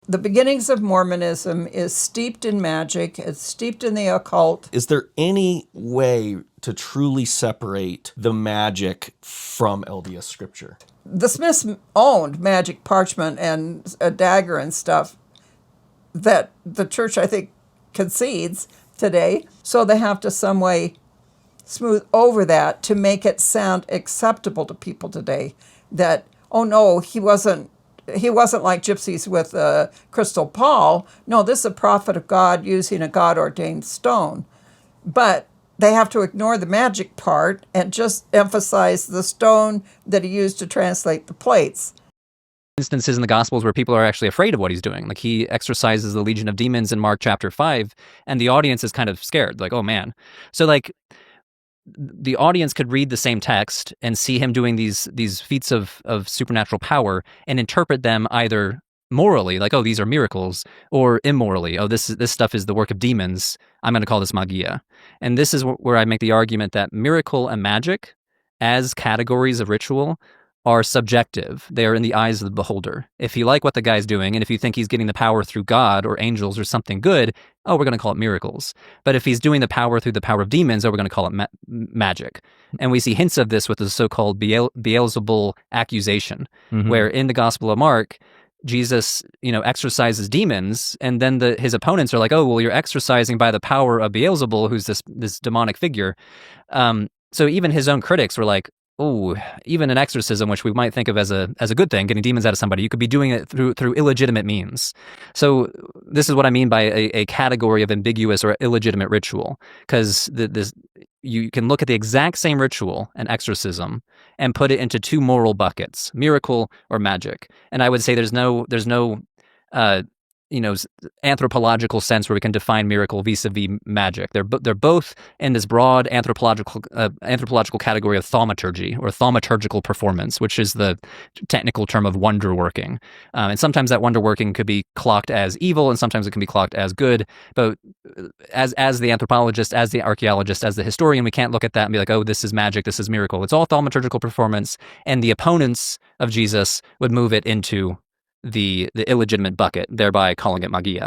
the beginnings of Mormonism is steeped in magic. It's steeped in the occult. Is there any way to truly separate the magic from LDS scripture? The Smiths owned magic parchment and a dagger and stuff that the church, I think, concedes today. So they have to some way smooth over that to make it sound acceptable to people today. That, oh no, he wasn't like gypsies with crystal ball. No, this is a prophet of God using a God-ordained stone. But they have to ignore the magic part and just emphasize the stone that he used to translate the plates. Instances in the Gospels where people are actually afraid of what he's doing. Like he exorcises the legion of demons in Mark chapter 5, and the audience is kind of scared, like, oh man. So like the audience could read the same text and see him doing these feats of supernatural power and interpret them either morally, like, oh, these are miracles, or immorally, oh, this stuff is the work of demons. I'm going to call this magia. And this is where I make the argument that miracle and magic, as categories of ritual, are subjective. They are in the eyes of the beholder. If you like what the guy's doing, and if you think he's getting the power through God or angels or something good, oh, we're going to call it miracles. But if he's doing the power through the power of demons, oh, we're going to call it magic. And we see hints of this with the so-called Beelzebul accusation, where in the Gospel of Mark, Jesus, exorcises demons, and then his opponents are like, oh, well, you're exorcising by the power of Beelzebul, who's this demonic figure. So even his own critics were like, oh, even an exorcism, which we might think of as a good thing, getting demons out of somebody, you could be doing it through illegitimate means. So this is what I mean by a category of ambiguous or illegitimate ritual, because you can look at the exact same ritual, an exorcism, and put it into two moral buckets: miracle or magic. And I would say there's no anthropological sense where we can define miracle vis-a-vis magic. They're both in this broad anthropological category of thaumaturgy, or thaumaturgical performance, which is the technical term of wonder working. And sometimes that wonder working could be clocked as evil, and sometimes it can be clocked as good. But as the anthropologist, as the archaeologist, as the historian, we can't look at that and be like, oh, this is magic, this is miracle. It's all thaumaturgical performance, and the opponents of Jesus would move it into the illegitimate bucket, thereby calling it magia.